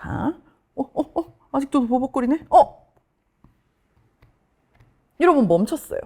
자, 아직도 버벅거리네? 여러분 멈췄어요.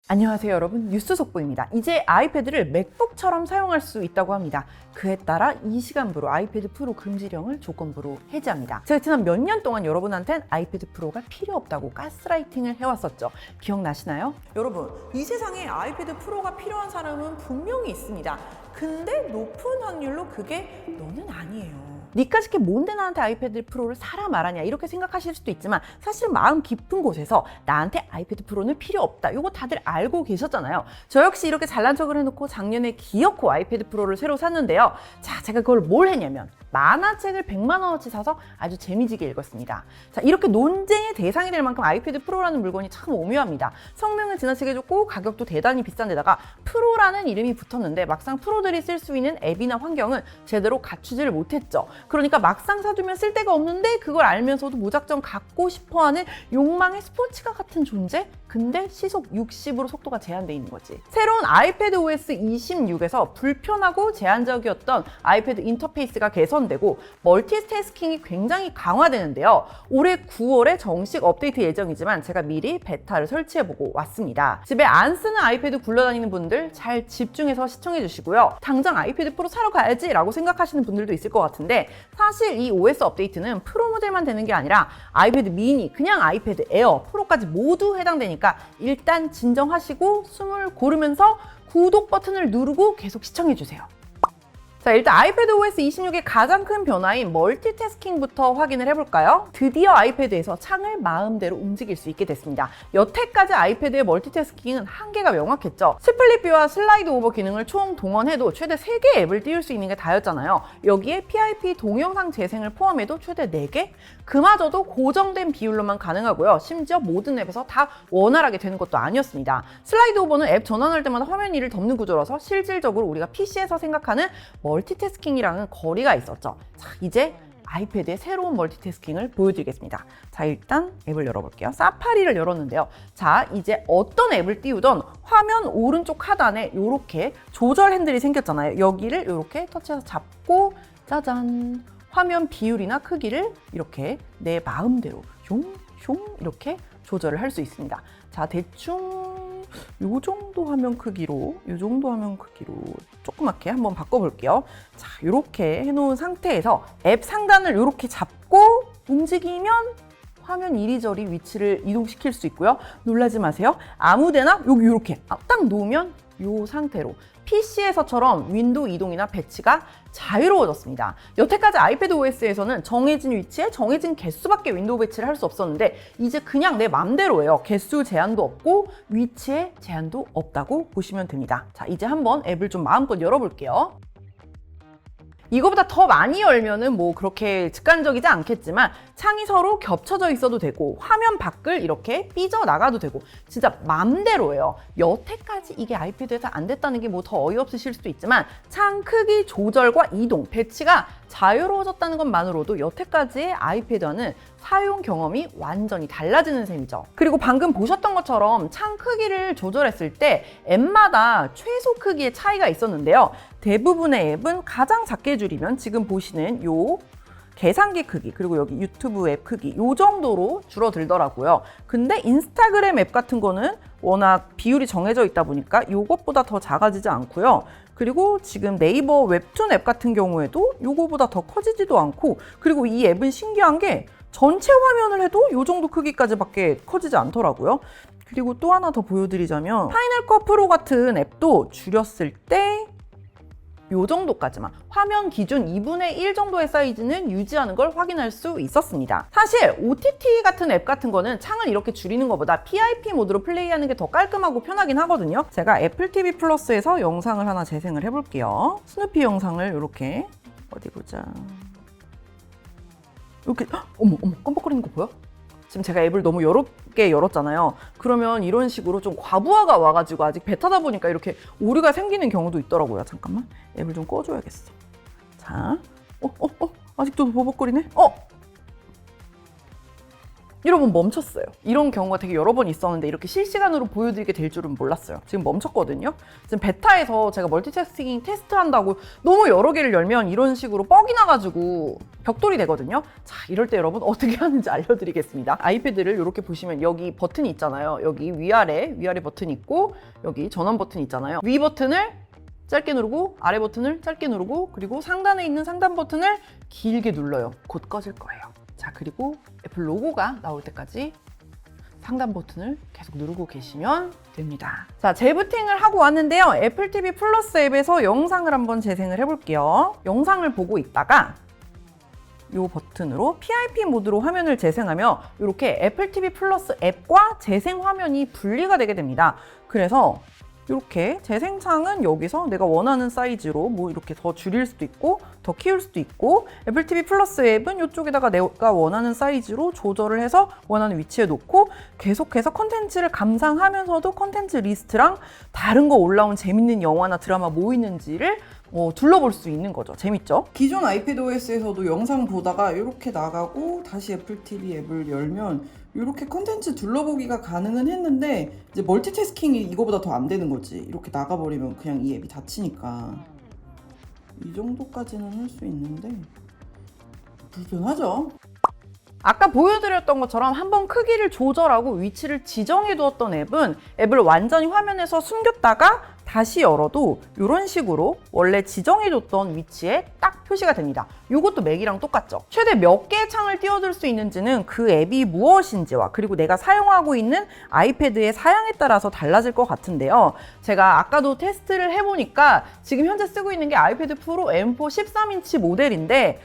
안녕하세요 여러분, 뉴스 속보입니다. 이제 아이패드를 맥북처럼 사용할 수 있다고 합니다. 그에 따라 이 시간부로 아이패드 프로 금지령을 조건부로 해제합니다. 제가 지난 몇 년 동안 여러분한텐 아이패드 프로가 필요 없다고 가스라이팅을 해왔었죠. 기억나시나요? 여러분, 이 세상에 아이패드 프로가 필요한 사람은 분명히 있습니다. 근데 높은 확률로 그게 너는 아니에요. 니까짓 게 뭔데 나한테 아이패드 프로를 사라 말하냐 이렇게 생각하실 수도 있지만, 사실 마음 깊은 곳에서 나한테 아이패드 프로는 필요 없다, 이거 다들 알고 계셨잖아요. 저 역시 이렇게 잘난 척을 해놓고 작년에 기어코 아이패드 프로를 새로 샀는데요. 자, 제가 그걸 뭘 했냐면 만화책을 100만 원어치 사서 아주 재미지게 읽었습니다. 자, 이렇게 논쟁의 대상이 될 만큼 아이패드 프로라는 물건이 참 오묘합니다. 성능은 지나치게 좋고 가격도 대단히 비싼 데다가 프로라는 이름이 붙었는데 막상 프로들이 쓸 수 있는 앱이나 환경은 제대로 갖추지를 못했죠. 그러니까 막상 사두면 쓸 데가 없는데 그걸 알면서도 무작정 갖고 싶어하는 욕망의 스포츠카 같은 존재? 근데 시속 60으로 속도가 제한돼 있는 거지. 새로운 아이패드 OS 26에서 불편하고 제한적이었던 아이패드 인터페이스가 개선되고 멀티태스킹이 굉장히 강화되는데요. 올해 9월에 정식 업데이트 예정이지만 제가 미리 베타를 설치해보고 왔습니다. 집에 안 쓰는 아이패드 굴러다니는 분들 잘 집중해서 시청해 주시고요. 당장 아이패드 프로 사러 가야지 라고 생각하시는 분들도 있을 것 같은데, 사실 이 OS 업데이트는 프로 모델만 되는 게 아니라 아이패드 미니, 그냥 아이패드 에어, 프로까지 모두 해당되니까 일단 진정하시고 숨을 고르면서 구독 버튼을 누르고 계속 시청해주세요. 자, 일단 아이패드 OS 26의 가장 큰 변화인 멀티태스킹부터 확인을 해볼까요? 드디어 아이패드에서 창을 마음대로 움직일 수 있게 됐습니다. 여태까지 아이패드의 멀티태스킹은 한계가 명확했죠. 스플릿뷰와 슬라이드 오버 기능을 총 동원해도 최대 3개의 앱을 띄울 수 있는 게 다였잖아요. 여기에 PIP 동영상 재생을 포함해도 최대 4개? 그마저도 고정된 비율로만 가능하고요. 심지어 모든 앱에서 다 원활하게 되는 것도 아니었습니다. 슬라이드 오버는 앱 전환할 때마다 화면 위를 덮는 구조라서 실질적으로 우리가 PC에서 생각하는 멀티태스킹이랑은 거리가 있었죠. 자, 이제 아이패드의 새로운 멀티태스킹을 보여드리겠습니다. 자, 일단 앱을 열어볼게요. 사파리를 열었는데요. 자, 이제 어떤 앱을 띄우던 화면 오른쪽 하단에 이렇게 조절 핸들이 생겼잖아요. 여기를 이렇게 터치해서 잡고 짜잔! 화면 비율이나 크기를 이렇게 내 마음대로 숑숑 이렇게 조절을 할 수 있습니다. 자, 대충 요 정도 화면 크기로 조그맣게 한번 바꿔볼게요. 자, 이렇게 해놓은 상태에서 앱 상단을 이렇게 잡고 움직이면 화면 이리저리 위치를 이동시킬 수 있고요. 놀라지 마세요. 아무데나 여기 이렇게 딱 놓으면 이 상태로 PC에서처럼 윈도우 이동이나 배치가 자유로워졌습니다. 여태까지 아이패드 OS에서는 정해진 위치에 정해진 개수밖에 윈도우 배치를 할 수 없었는데 이제 그냥 내 맘대로예요. 개수 제한도 없고 위치에 제한도 없다고 보시면 됩니다. 자, 이제 한번 앱을 좀 마음껏 열어볼게요. 이거보다 더 많이 열면은 뭐 그렇게 직관적이지 않겠지만 창이 서로 겹쳐져 있어도 되고 화면 밖을 이렇게 삐져나가도 되고 진짜 맘대로예요. 여태까지 이게 아이패드에서 안 됐다는 게 뭐 더 어이없으실 수도 있지만 창 크기 조절과 이동, 배치가 자유로워졌다는 것만으로도 여태까지의 아이패드와는 사용 경험이 완전히 달라지는 셈이죠. 그리고 방금 보셨던 것처럼 창 크기를 조절했을 때 앱마다 최소 크기의 차이가 있었는데요. 대부분의 앱은 가장 작게 줄이면 지금 보시는 요 계산기 크기, 그리고 여기 유튜브 앱 크기 요 정도로 줄어들더라고요. 근데 인스타그램 앱 같은 거는 워낙 비율이 정해져 있다 보니까 요것보다 더 작아지지 않고요. 그리고 지금 네이버 웹툰 앱 같은 경우에도 요거보다 더 커지지도 않고, 그리고 이 앱은 신기한 게 전체 화면을 해도 요 정도 크기까지밖에 커지지 않더라고요. 그리고 또 하나 더 보여드리자면 파이널 컷 프로 같은 앱도 줄였을 때 요 정도까지만, 화면 기준 2분의 1 정도의 사이즈는 유지하는 걸 확인할 수 있었습니다. 사실 OTT 같은 앱 같은 거는 창을 이렇게 줄이는 것보다 PIP 모드로 플레이하는 게 더 깔끔하고 편하긴 하거든요. 제가 애플 TV 플러스에서 영상을 하나 재생을 해볼게요. 스누피 영상을 이렇게 어디 보자. 이렇게 어머 깜빡거리는 거 보여? 지금 제가 앱을 너무 여러 개 열었잖아요. 그러면 이런 식으로 좀 과부하가 와가지고 아직 베타다 보니까 이렇게 오류가 생기는 경우도 있더라고요. 잠깐만, 앱을 좀 꺼줘야겠어. 자, 아직도 버벅거리네? 여러분 멈췄어요. 이런 경우가 되게 여러 번 있었는데 이렇게 실시간으로 보여드리게 될 줄은 몰랐어요. 지금 멈췄거든요. 지금 베타에서 제가 멀티태스킹 테스트한다고 너무 여러 개를 열면 이런 식으로 뻑이 나가지고 벽돌이 되거든요. 자, 이럴 때 여러분 어떻게 하는지 알려드리겠습니다. 아이패드를 이렇게 보시면 여기 버튼이 있잖아요. 여기 위아래 버튼이 있고 여기 전원 버튼이 있잖아요. 위 버튼을 짧게 누르고 아래 버튼을 짧게 누르고 그리고 상단에 있는 상단 버튼을 길게 눌러요. 곧 꺼질 거예요. 자, 그리고 애플 로고가 나올 때까지 상단 버튼을 계속 누르고 계시면 됩니다. 자, 재부팅을 하고 왔는데요. 애플 TV 플러스 앱에서 영상을 한번 재생을 해볼게요. 영상을 보고 있다가 이 버튼으로 PIP 모드로 화면을 재생하며 이렇게 애플 TV 플러스 앱과 재생 화면이 분리가 되게 됩니다. 그래서 이렇게 재생창은 여기서 내가 원하는 사이즈로 뭐 이렇게 더 줄일 수도 있고 더 키울 수도 있고 애플 TV 플러스 앱은 이쪽에다가 내가 원하는 사이즈로 조절을 해서 원하는 위치에 놓고 계속해서 컨텐츠를 감상하면서도 컨텐츠 리스트랑 다른 거 올라온 재밌는 영화나 드라마 뭐 있는지를 둘러볼 수 있는 거죠. 재밌죠? 기존 아이패드 OS에서도 영상 보다가 이렇게 나가고 다시 애플 TV 앱을 열면 이렇게 컨텐츠 둘러보기가 가능은 했는데 이제 멀티태스킹이 이거보다 더 안 되는 거지. 이렇게 나가버리면 그냥 이 앱이 닫히니까 이 정도까지는 할 수 있는데 불편하죠? 아까 보여드렸던 것처럼 한번 크기를 조절하고 위치를 지정해 두었던 앱은 앱을 완전히 화면에서 숨겼다가 다시 열어도 이런 식으로 원래 지정해 뒀던 위치에 딱 표시가 됩니다. 이것도 맥이랑 똑같죠. 최대 몇 개의 창을 띄워둘 수 있는지는 그 앱이 무엇인지와 그리고 내가 사용하고 있는 아이패드의 사양에 따라서 달라질 것 같은데요. 제가 아까도 테스트를 해보니까 지금 현재 쓰고 있는 게 아이패드 프로 M4 13인치 모델인데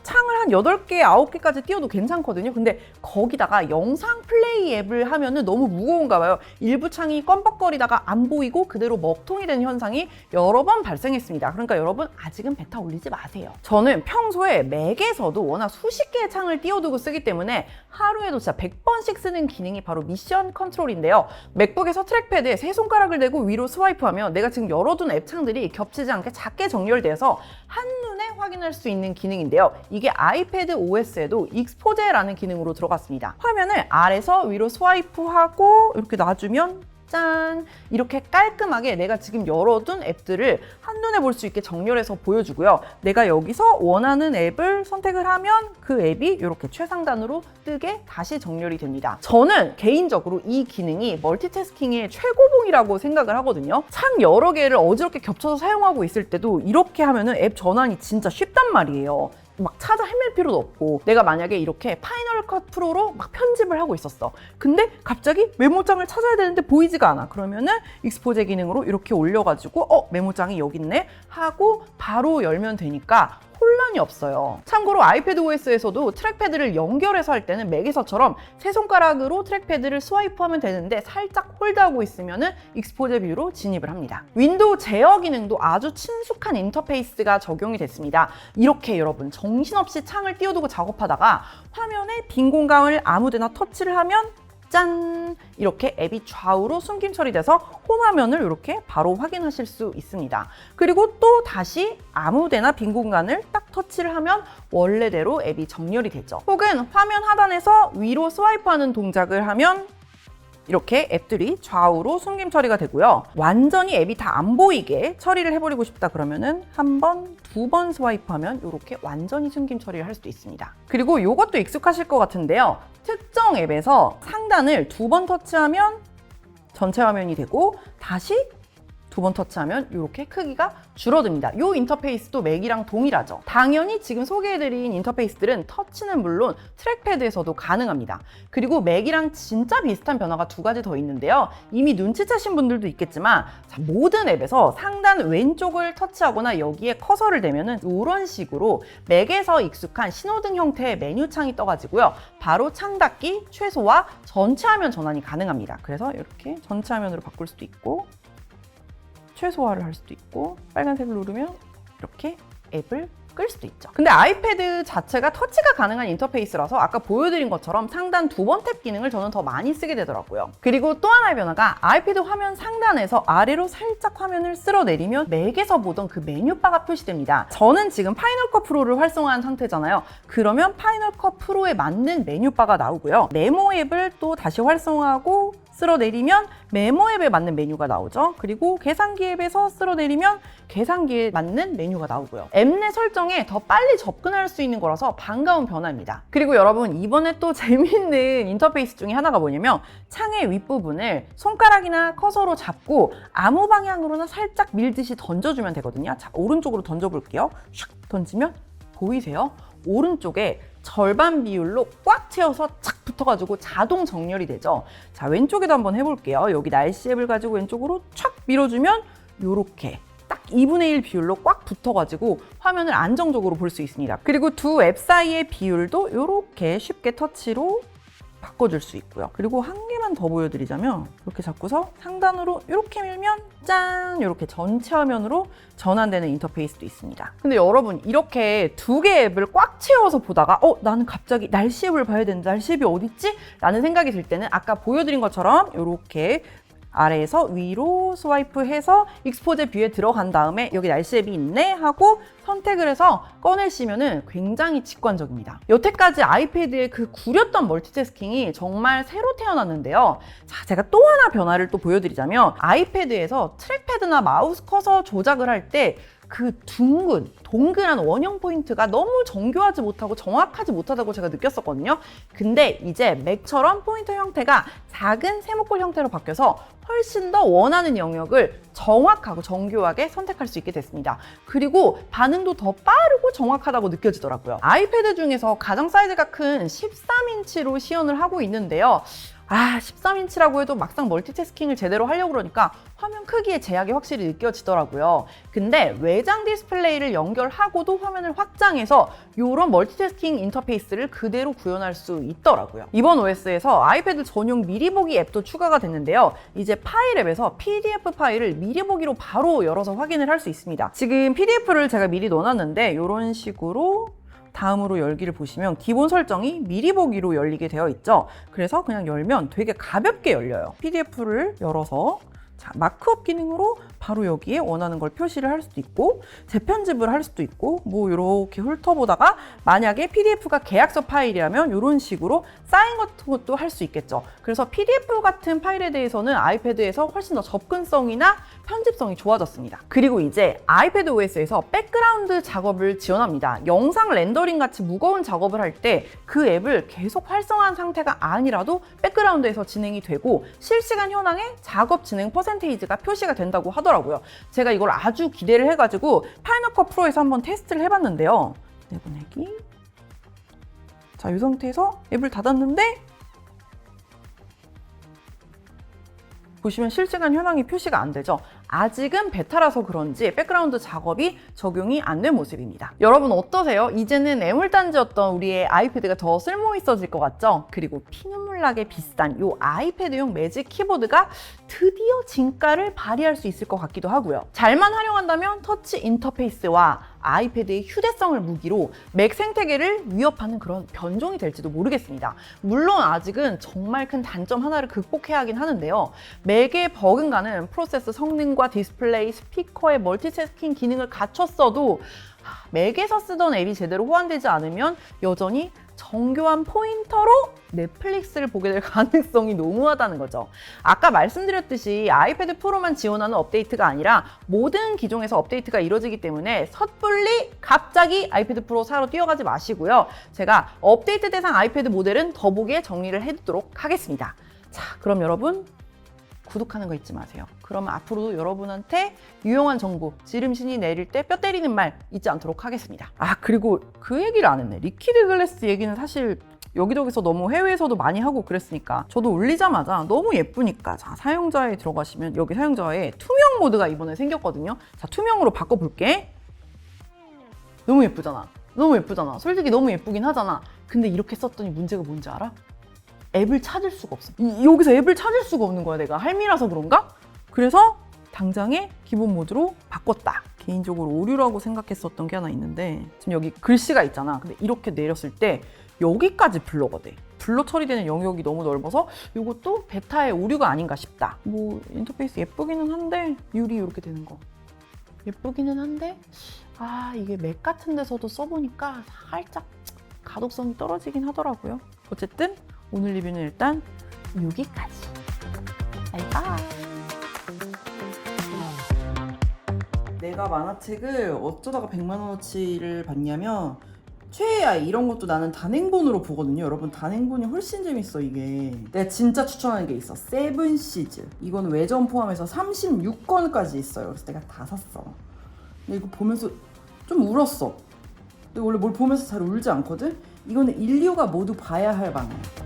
창을 한 8개, 9개까지 띄워도 괜찮거든요. 근데 거기다가 영상 플레이 앱을 하면은 너무 무거운가 봐요. 일부 창이 껌뻑거리다가 안 보이고 그대로 먹통이 되는 현상이 여러 번 발생했습니다. 그러니까 여러분 아직은 베타 올리지 마세요. 저는 평소에 맥에서도 워낙 수십 개의 창을 띄워두고 쓰기 때문에 하루에도 진짜 100번씩 쓰는 기능이 바로 미션 컨트롤인데요. 맥북에서 트랙패드에 세 손가락을 대고 위로 스와이프하면 내가 지금 열어둔 앱 창들이 겹치지 않게 작게 정렬돼서 한눈에 확인할 수 있는 기능인데요. 이게 아이패드 OS에도 익스포제라는 기능으로 들어갔습니다. 화면을 아래서 위로 스와이프하고 이렇게 놔주면 짠! 이렇게 깔끔하게 내가 지금 열어둔 앱들을 한눈에 볼 수 있게 정렬해서 보여주고요. 내가 여기서 원하는 앱을 선택을 하면 그 앱이 이렇게 최상단으로 뜨게 다시 정렬이 됩니다. 저는 개인적으로 이 기능이 멀티태스킹의 최고봉이라고 생각을 하거든요. 창 여러 개를 어지럽게 겹쳐서 사용하고 있을 때도 이렇게 하면은 앱 전환이 진짜 쉽단 말이에요. 막 찾아 헤맬 필요도 없고 내가 만약에 이렇게 파이널 컷 프로로 막 편집을 하고 있었어. 근데 갑자기 메모장을 찾아야 되는데 보이지가 않아. 그러면은 익스포제 기능으로 이렇게 올려가지고 메모장이 여기 있네 하고 바로 열면 되니까 혼란이 없어요. 참고로 아이패드 OS에서도 트랙패드를 연결해서 할 때는 맥에서처럼 세 손가락으로 트랙패드를 스와이프하면 되는데 살짝 홀드하고 있으면은 익스포제 뷰로 진입을 합니다. 윈도우 제어 기능도 아주 친숙한 인터페이스가 적용이 됐습니다. 이렇게 여러분 정신없이 창을 띄워두고 작업하다가 화면에 빈 공간을 아무데나 터치를 하면 짠! 이렇게 앱이 좌우로 숨김 처리돼서 홈 화면을 이렇게 바로 확인하실 수 있습니다. 그리고 또 다시 아무데나 빈 공간을 딱 터치를 하면 원래대로 앱이 정렬이 되죠. 혹은 화면 하단에서 위로 스와이프하는 동작을 하면 이렇게 앱들이 좌우로 숨김 처리가 되고요. 완전히 앱이 다 안 보이게 처리를 해버리고 싶다 그러면은 한 번, 두 번 스와이프하면 이렇게 완전히 숨김 처리를 할 수도 있습니다. 그리고 이것도 익숙하실 것 같은데요. 특정 앱에서 상단을 두 번 터치하면 전체 화면이 되고 다시 두 번 터치하면 이렇게 크기가 줄어듭니다. 이 인터페이스도 맥이랑 동일하죠. 당연히 지금 소개해드린 인터페이스들은 터치는 물론 트랙패드에서도 가능합니다. 그리고 맥이랑 진짜 비슷한 변화가 두 가지 더 있는데요. 이미 눈치채신 분들도 있겠지만 모든 앱에서 상단 왼쪽을 터치하거나 여기에 커서를 대면은 이런 식으로 맥에서 익숙한 신호등 형태의 메뉴창이 떠가지고요. 바로 창 닫기, 최소화, 전체 화면 전환이 가능합니다. 그래서 이렇게 전체 화면으로 바꿀 수도 있고 최소화를 할 수도 있고 빨간색을 누르면 이렇게 앱을 끌 수도 있죠. 근데 아이패드 자체가 터치가 가능한 인터페이스라서 아까 보여드린 것처럼 상단 2번 탭 기능을 저는 더 많이 쓰게 되더라고요. 그리고 또 하나의 변화가 아이패드 화면 상단에서 아래로 살짝 화면을 쓸어내리면 맥에서 보던 그 메뉴바가 표시됩니다. 저는 지금 파이널 컷 프로를 활성화한 상태잖아요. 그러면 파이널 컷 프로에 맞는 메뉴바가 나오고요. 메모 앱을 또 다시 활성화하고 쓸어내리면 메모 앱에 맞는 메뉴가 나오죠. 그리고 계산기 앱에서 쓸어내리면 계산기에 맞는 메뉴가 나오고요. 앱 내 설정에 더 빨리 접근할 수 있는 거라서 반가운 변화입니다. 그리고 여러분, 이번에 또 재밌는 인터페이스 중에 하나가 뭐냐면 창의 윗부분을 손가락이나 커서로 잡고 아무 방향으로나 살짝 밀듯이 던져주면 되거든요. 자, 오른쪽으로 던져볼게요. 샥 던지면 보이세요? 오른쪽에 절반 비율로 꽉 채워서 착 붙어가지고 자동 정렬이 되죠. 자, 왼쪽에도 한번 해볼게요. 여기 날씨 앱을 가지고 왼쪽으로 촥 밀어주면 요렇게 딱 2분의 1 비율로 꽉 붙어가지고 화면을 안정적으로 볼 수 있습니다. 그리고 두 앱 사이의 비율도 이렇게 쉽게 터치로 바꿔줄 수 있고요. 그리고 한 개만 더 보여드리자면 이렇게 잡고서 상단으로 이렇게 밀면 짠! 이렇게 전체 화면으로 전환되는 인터페이스도 있습니다. 근데 여러분, 이렇게 두 개 앱을 꽉 채워서 보다가 나는 갑자기 날씨 앱을 봐야 되는데 날씨 앱이 어딨지? 라는 생각이 들 때는 아까 보여드린 것처럼 이렇게 아래에서 위로 스와이프해서 익스포제 뷰에 들어간 다음에 여기 날씨 앱이 있네 하고 선택을 해서 꺼내시면은 굉장히 직관적입니다. 여태까지 아이패드의 그 구렸던 멀티태스킹이 정말 새로 태어났는데요. 자, 제가 또 하나 변화를 또 보여드리자면 아이패드에서 트랙패드나 마우스 커서 조작을 할 때 그 동글한 원형 포인트가 너무 정교하지 못하고 정확하지 못하다고 제가 느꼈었거든요. 근데 이제 맥처럼 포인터 형태가 작은 세모꼴 형태로 바뀌어서 훨씬 더 원하는 영역을 정확하고 정교하게 선택할 수 있게 됐습니다. 그리고 반응도 더 빠르고 정확하다고 느껴지더라고요. 아이패드 중에서 가장 사이즈가 큰 13인치로 시연을 하고 있는데요. 13인치라고 해도 막상 멀티태스킹을 제대로 하려고 그러니까 화면 크기의 제약이 확실히 느껴지더라고요. 근데 외장 디스플레이를 연결하고도 화면을 확장해서 이런 멀티태스킹 인터페이스를 그대로 구현할 수 있더라고요. 이번 OS에서 아이패드 전용 미리 보기 앱도 추가가 됐는데요. 이제 파일 앱에서 PDF 파일을 미리 보기로 바로 열어서 확인을 할 수 있습니다. 지금 PDF를 제가 미리 넣어놨는데 이런 식으로 다음으로 열기를 보시면 기본 설정이 미리 보기로 열리게 되어 있죠. 그래서 그냥 열면 되게 가볍게 열려요. PDF를 열어서 마크업 기능으로 바로 여기에 원하는 걸 표시를 할 수도 있고 재편집을 할 수도 있고 뭐 이렇게 훑어보다가 만약에 PDF가 계약서 파일이라면 이런 식으로 사인 같은 것도 할 수 있겠죠. 그래서 PDF 같은 파일에 대해서는 아이패드에서 훨씬 더 접근성이나 편집성이 좋아졌습니다. 그리고 이제 아이패드 OS에서 백그라운드 작업을 지원합니다. 영상 렌더링 같이 무거운 작업을 할 때 그 앱을 계속 활성화한 상태가 아니라도 백그라운드에서 진행이 되고 실시간 현황에 작업 진행 퍼센테이지가 표시가 된다고 하더라고요. 제가 이걸 아주 기대를 해가지고 파이널 컷 프로에서 한번 테스트를 해봤는데요. 내보내기. 자, 이 상태에서 앱을 닫았는데 보시면 실시간 현황이 표시가 안 되죠. 아직은 베타라서 그런지 백그라운드 작업이 적용이 안 된 모습입니다. 여러분 어떠세요? 이제는 애물단지였던 우리의 아이패드가 더 쓸모 있어질 것 같죠? 그리고 피눈물 나게 비싼 이 아이패드용 매직 키보드가 드디어 진가를 발휘할 수 있을 것 같기도 하고요. 잘만 활용한다면 터치 인터페이스와 아이패드의 휴대성을 무기로 맥 생태계를 위협하는 그런 변종이 될지도 모르겠습니다. 물론 아직은 정말 큰 단점 하나를 극복해야 하긴 하는데요. 맥의 버금가는 프로세서 성능과 디스플레이, 스피커의 멀티태스킹 기능을 갖췄어도 맥에서 쓰던 앱이 제대로 호환되지 않으면 여전히 정교한 포인터로 넷플릭스를 보게 될 가능성이 너무하다는 거죠. 아까 말씀드렸듯이 아이패드 프로만 지원하는 업데이트가 아니라 모든 기종에서 업데이트가 이루어지기 때문에 섣불리 갑자기 아이패드 프로 사러 뛰어가지 마시고요. 제가 업데이트 대상 아이패드 모델은 더보기에 정리를 해두도록 하겠습니다. 자, 그럼 여러분 구독하는 거 잊지 마세요. 그러면 앞으로도 여러분한테 유용한 정보, 지름신이 내릴 때 뼈 때리는 말 잊지 않도록 하겠습니다. 그리고 그 얘기를 안 했네. 리퀴드 글래스 얘기는 사실 여기저기서 너무 해외에서도 많이 하고 그랬으니까 저도 올리자마자 너무 예쁘니까 자, 사용자에 들어가시면 여기 사용자에 투명 모드가 이번에 생겼거든요. 자, 투명으로 바꿔볼게. 너무 예쁘잖아. 너무 예쁘잖아. 솔직히 너무 예쁘긴 하잖아. 근데 이렇게 썼더니 문제가 뭔지 알아? 앱을 찾을 수가 없어. 여기서 앱을 찾을 수가 없는 거야. 내가 할미라서 그런가? 그래서 당장에 기본 모드로 바꿨다. 개인적으로 오류라고 생각했었던 게 하나 있는데 지금 여기 글씨가 있잖아. 근데 이렇게 내렸을 때 여기까지 블러가 돼. 블러 처리되는 영역이 너무 넓어서 이것도 베타의 오류가 아닌가 싶다. 뭐 인터페이스 예쁘기는 한데 유리 이렇게 되는 거 예쁘기는 한데 이게 맥 같은 데서도 써보니까 살짝 가독성이 떨어지긴 하더라고요. 어쨌든 오늘 리뷰는 일단 여기까지. 바이바이. 내가 만화책을 어쩌다가 100만원어치를 봤냐면 최애아이 이런 것도 나는 단행본으로 보거든요. 여러분 단행본이 훨씬 재밌어. 이게 내가 진짜 추천하는 게 있어. 세븐시즈. 이거는 외전 포함해서 36권까지 있어요. 그래서 내가 다 샀어. 근데 이거 보면서 좀 울었어. 근데 원래 뭘 보면서 잘 울지 않거든? 이거는 인류가 모두 봐야 할 만화야.